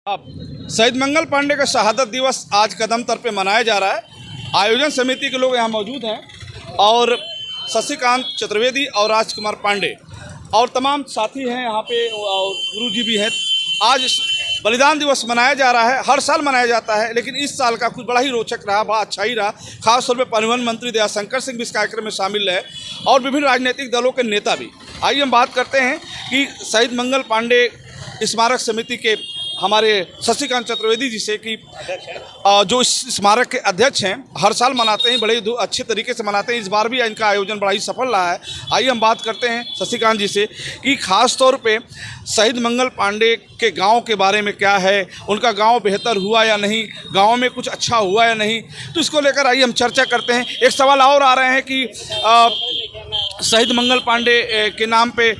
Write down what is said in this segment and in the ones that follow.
अब शहीद मंगल पांडे का शहादत दिवस आज कदमतर पे मनाया जा रहा है। आयोजन समिति के लोग यहाँ मौजूद हैं और शशिकांत चतुर्वेदी और राजकुमार पांडे और तमाम साथी हैं यहाँ पे और गुरु जी भी हैं। आज बलिदान दिवस मनाया जा रहा है, हर साल मनाया जाता है, लेकिन इस साल का कुछ बड़ा ही रोचक रहा, बड़ा अच्छा ही रहा। खासतौर पे परिवहन मंत्री दयाशंकर सिंह भी इस कार्यक्रम में शामिल रहे और विभिन्न राजनीतिक दलों के नेता भी। आइए हम बात करते हैं कि शहीद मंगल पांडे स्मारक समिति के हमारे शशिकांत चतुर्वेदी जी से कि जो इस स्मारक के अध्यक्ष हैं, हर साल मनाते हैं, बड़े अच्छे तरीके से मनाते हैं। इस बार भी इनका आयोजन बड़ा ही सफल रहा है। आइए हम बात करते हैं शशिकांत जी से कि खास तौर पे शहीद मंगल पांडे के गांव के बारे में क्या है, उनका गांव बेहतर हुआ या नहीं, गांव में कुछ अच्छा हुआ या नहीं, तो इसको लेकर आइए हम चर्चा करते हैं। एक सवाल और आ रहे हैं कि शहीद मंगल पांडे के नाम पे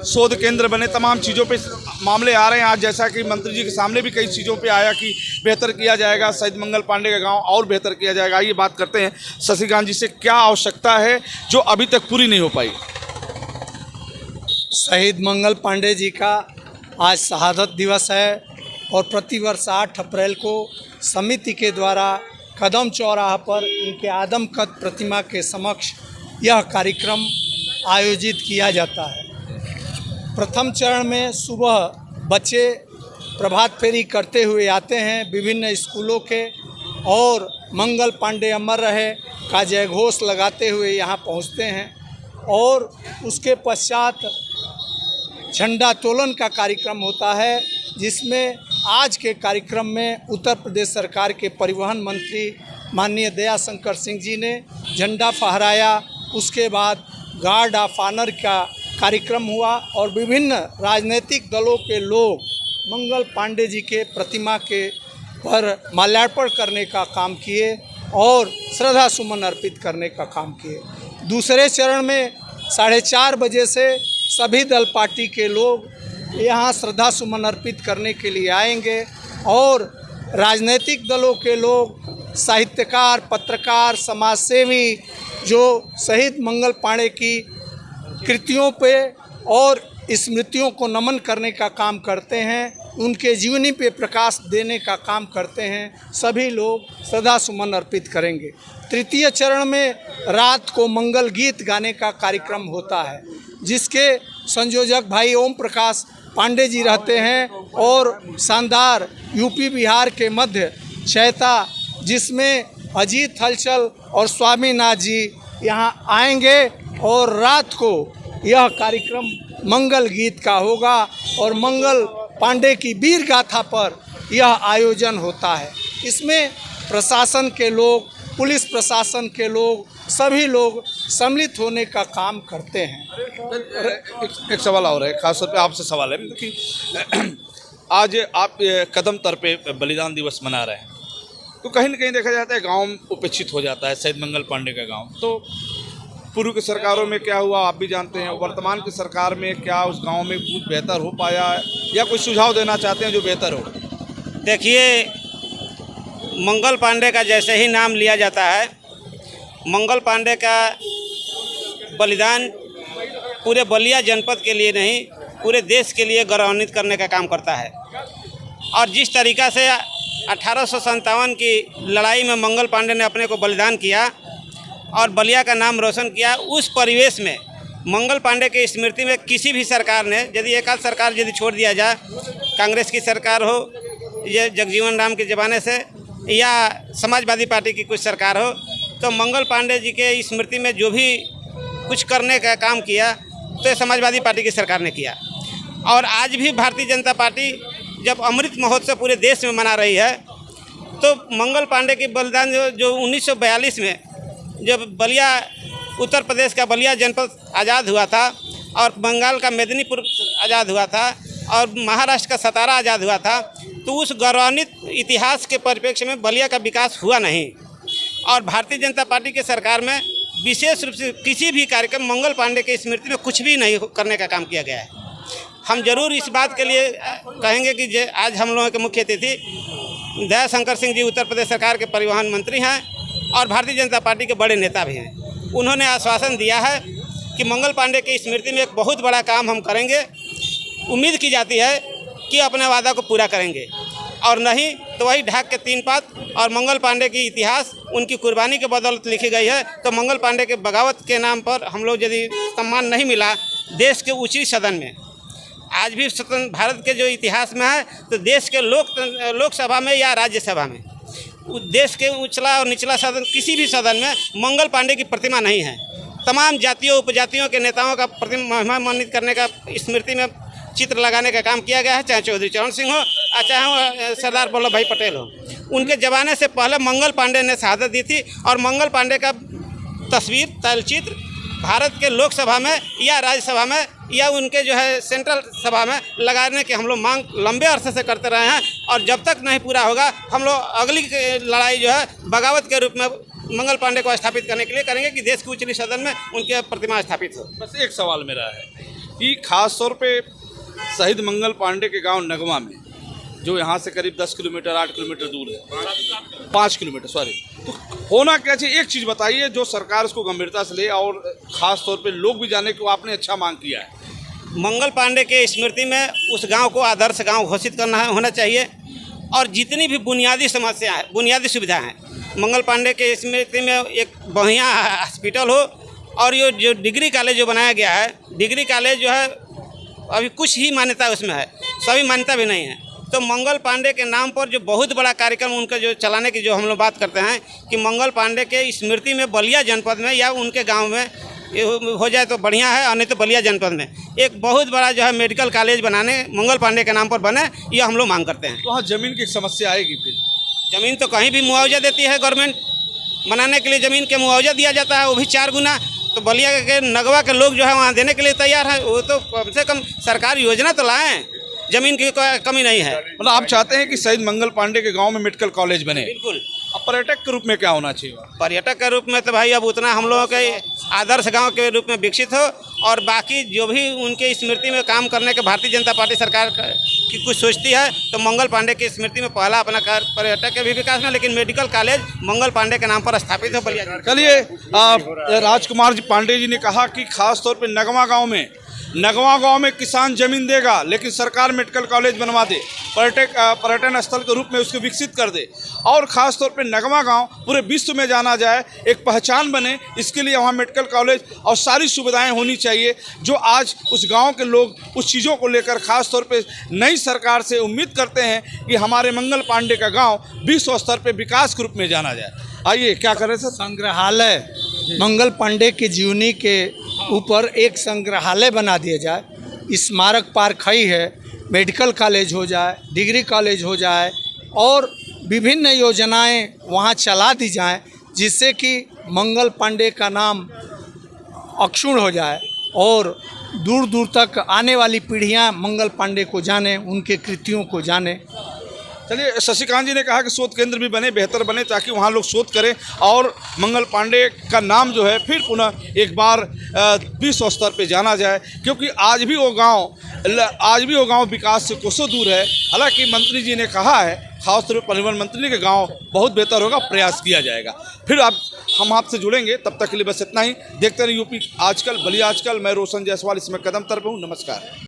शोध केंद्र बने, तमाम चीज़ों पे मामले आ रहे हैं आज, जैसा कि मंत्री जी के सामने भी कई चीज़ों पे आया कि बेहतर किया जाएगा, शहीद मंगल पांडे का गांव और बेहतर किया जाएगा। आइए बात करते हैं शशिकांत जी से, क्या आवश्यकता है जो अभी तक पूरी नहीं हो पाई। शहीद मंगल पांडे जी का आज शहादत दिवस है और प्रतिवर्ष 8 अप्रैल को समिति के द्वारा कदम चौराहा पर इनके आदमकद प्रतिमा के समक्ष यह कार्यक्रम आयोजित किया जाता है। प्रथम चरण में सुबह बच्चे प्रभात फेरी करते हुए आते हैं विभिन्न स्कूलों के और मंगल पांडे अमर रहे का जयघोष लगाते हुए यहाँ पहुँचते हैं और उसके पश्चात झंडा तोलन का कार्यक्रम होता है, जिसमें आज के कार्यक्रम में उत्तर प्रदेश सरकार के परिवहन मंत्री माननीय दयाशंकर सिंह जी ने झंडा फहराया। उसके बाद गार्ड ऑफ ऑनर का कार्यक्रम हुआ और विभिन्न राजनीतिक दलों के लोग मंगल पांडे जी के प्रतिमा के पर माल्यार्पण करने का काम किए और श्रद्धा सुमन अर्पित करने का काम किए। दूसरे चरण में 4:30 बजे से सभी दल पार्टी के लोग यहाँ श्रद्धा सुमन अर्पित करने के लिए आएंगे और राजनीतिक दलों के लोग, साहित्यकार, पत्रकार, समाजसेवी जो शहीद मंगल पांडे की कृतियों पे और स्मृतियों को नमन करने का काम करते हैं, उनके जीवनी पे प्रकाश देने का काम करते हैं, सभी लोग श्रद्धा सुमन अर्पित करेंगे। तृतीय चरण में रात को मंगल गीत गाने का कार्यक्रम होता है, जिसके संयोजक भाई ओम प्रकाश पांडे जी रहते हैं और शानदार यूपी बिहार के मध्य चैता, जिसमें अजीत हलचल और स्वामीनाथ जी यहाँ आएंगे और रात को यह कार्यक्रम मंगल गीत का होगा और मंगल पांडे की वीर गाथा पर यह आयोजन होता है। इसमें प्रशासन के लोग, पुलिस प्रशासन के लोग, सभी लोग सम्मिलित होने का काम करते हैं। एक सवाल और है, खासतौर पे आपसे सवाल है कि आज आप कदमतर पे बलिदान दिवस मना रहे हैं, तो कहीं ना कहीं देखा जाता है गांव उपेक्षित हो जाता है, शहीद मंगल पांडे का गांव। तो पूर्व की सरकारों में क्या हुआ आप भी जानते हैं, वर्तमान की सरकार में क्या उस गांव में कुछ बेहतर हो पाया या कोई सुझाव देना चाहते हैं जो बेहतर हो? देखिए, मंगल पांडे का जैसे ही नाम लिया जाता है, मंगल पांडे का बलिदान पूरे बलिया जनपद के लिए नहीं, पूरे देश के लिए गौरवान्वित करने का काम करता है। और जिस तरीक़ा से 1857 की लड़ाई में मंगल पांडे ने अपने को बलिदान किया और बलिया का नाम रोशन किया, उस परिवेश में मंगल पांडे की स्मृति में किसी भी सरकार ने, यदि एक आध सरकार यदि छोड़ दिया जाए, कांग्रेस की सरकार हो, ये जगजीवन राम के ज़माने से, या समाजवादी पार्टी की कुछ सरकार हो, तो मंगल पांडे जी के स्मृति में जो भी कुछ करने का काम किया तो समाजवादी पार्टी की सरकार ने किया। और आज भी भारतीय जनता पार्टी जब अमृत महोत्सव पूरे देश में मना रही है, तो मंगल पांडे की बलिदान जो 1942 में जब बलिया, उत्तर प्रदेश का बलिया जनपद आज़ाद हुआ था और बंगाल का मेदिनीपुर आज़ाद हुआ था और महाराष्ट्र का सतारा आज़ाद हुआ था, तो उस गौरवान्वित इतिहास के परिप्रेक्ष्य में बलिया का विकास हुआ नहीं। और भारतीय जनता पार्टी के सरकार में विशेष रूप से किसी भी कार्यक्रम मंगल पांडे की स्मृति में कुछ भी नहीं करने का काम किया गया है। हम जरूर इस बात के लिए कहेंगे कि आज हम लोगों के मुख्य अतिथि दयाशंकर सिंह जी उत्तर प्रदेश सरकार के परिवहन मंत्री हैं और भारतीय जनता पार्टी के बड़े नेता भी हैं। उन्होंने आश्वासन दिया है कि मंगल पांडे की स्मृति में एक बहुत बड़ा काम हम करेंगे। उम्मीद की जाती है कि अपने वादा को पूरा करेंगे, और नहीं तो वही ढाक के तीन पात। और मंगल पांडे की इतिहास उनकी कुर्बानी के बदौलत लिखी गई है। तो मंगल पांडे के बगावत के नाम पर हम लोग यदि सम्मान नहीं मिला देश के ऊंची सदन में, आज भी स्वतंत्र भारत के जो इतिहास में है, तो देश के लोकसभा में या राज्यसभा में, देश के उछला और निचला सदन किसी भी सदन में मंगल पांडे की प्रतिमा नहीं है। तमाम जातियों उपजातियों के नेताओं का महिमान्वित करने का स्मृति में चित्र लगाने का काम किया गया है, चाहे चौधरी चरण सिंह हो और चाहे सरदार वल्लभ भाई पटेल हो। उनके ज़माने से पहले मंगल पांडे ने शहादत दी थी, और मंगल पांडे का तस्वीर तैलचित्र भारत के लोकसभा में या राज्यसभा में या उनके जो है सेंट्रल सभा में लगाने की हम लोग मांग लंबे अरसे से करते रहे हैं। और जब तक नहीं पूरा होगा हम लोग अगली लड़ाई जो है बगावत के रूप में मंगल पांडे को स्थापित करने के लिए करेंगे कि देश के उच्चतम सदन में उनकी प्रतिमा स्थापित हो। बस एक सवाल मेरा है कि खास तौर पे शहीद मंगल पांडे के गांव नगवा में, जो यहाँ से करीब 10 किलोमीटर 8 किलोमीटर दूर है, 5 किलोमीटर सॉरी, तो होना क्या चाहिए? एक चीज़ बताइए जो सरकार उसको गंभीरता से ले, और ख़ास तौर पे लोग भी जाने को आपने अच्छा मांग किया है। मंगल पांडे के स्मृति में उस गांव को आदर्श गांव घोषित करना होना चाहिए, और जितनी भी बुनियादी समस्या है, बुनियादी सुविधा हैं, मंगल पांडे के स्मृति में एक बढ़िया हॉस्पिटल हो। और ये जो डिग्री कॉलेज जो बनाया गया है, डिग्री कॉलेज जो है अभी कुछ ही मान्यता उसमें है, सभी मान्यता भी नहीं है। तो मंगल पांडे के नाम पर जो बहुत बड़ा कार्यक्रम उनका जो चलाने की जो हम लोग बात करते हैं कि मंगल पांडे के स्मृति में बलिया जनपद में या उनके गांव में हो जाए तो बढ़िया है, और नहीं तो बलिया जनपद में एक बहुत बड़ा जो है मेडिकल कॉलेज बनाने मंगल पांडे के नाम पर बने, ये हम लोग मांग करते हैं। तो वहाँ ज़मीन की समस्या आएगी फिर? ज़मीन तो कहीं भी मुआवजा देती है गवर्नमेंट, बनाने के लिए ज़मीन के मुआवजा दिया जाता है, वो भी 4 गुना। तो बलिया के नगवा के लोग जो है वहाँ देने के लिए तैयार है। वो तो कम से कम सरकार योजना तो लाएँ, ज़मीन की कोई कमी नहीं है। मतलब आप चाहते हैं कि शहीद मंगल पांडे के गांव में मेडिकल कॉलेज बने? बिल्कुल। अब पर्यटक के रूप में क्या होना चाहिए? पर्यटक के रूप में तो भाई अब उतना हम लोगों के आदर्श गांव के रूप में विकसित हो, और बाकी जो भी उनके स्मृति में काम करने के भारतीय जनता पार्टी सरकार की कुछ सोचती है, तो मंगल पांडे की स्मृति में पहला अपना कार्य पर्यटक के भी विकास में, लेकिन मेडिकल कॉलेज मंगल पांडे के नाम पर स्थापित हो बलिया। चलिए, राजकुमार जी पांडे जी ने कहा कि खास तौर पे नगवा गांव में किसान जमीन देगा, लेकिन सरकार मेडिकल कॉलेज बनवा दे, पर्यटन स्थल के रूप में उसको विकसित कर दे, और ख़ास तौर पे नगवा गांव पूरे विश्व में जाना जाए, एक पहचान बने, इसके लिए वहाँ मेडिकल कॉलेज और सारी सुविधाएं होनी चाहिए। जो आज उस गांव के लोग उस चीज़ों को लेकर ख़ास तौर पे नई सरकार से उम्मीद करते हैं कि हमारे मंगल पांडे का गाँव विश्व स्तर पर विकास के रूप में जाना जाए। आइए क्या करें सर? संग्रहालय मंगल पांडे की जीवनी के ऊपर एक संग्रहालय बना दिया जाए, स्मारक पार्क है, मेडिकल कॉलेज हो जाए, डिग्री कॉलेज हो जाए, और विभिन्न योजनाएं वहां चला दी जाएं, जिससे कि मंगल पांडे का नाम अक्षुण्ण हो जाए और दूर दूर तक आने वाली पीढ़ियां मंगल पांडे को जाने, उनके कृतियों को जाने। चलिए, शशिकांत जी ने कहा कि शोध केंद्र भी बने, बेहतर बने, ताकि वहाँ लोग शोध करें और मंगल पांडे का नाम जो है फिर पुनः एक बार विश्व स्तर पे जाना जाए, क्योंकि आज भी वो गांव विकास से कोसों दूर है। हालांकि मंत्री जी ने कहा है, खासतौर पर परिवहन मंत्री के गांव बहुत बेहतर होगा, प्रयास किया जाएगा। फिर हम आपसे जुड़ेंगे, तब तक के लिए बस इतना ही। देखते रहिए यूपी आजकल, बलिया आजकल। मैं रोशन जायसवाल इसमें कदम तर पे हूँ। नमस्कार।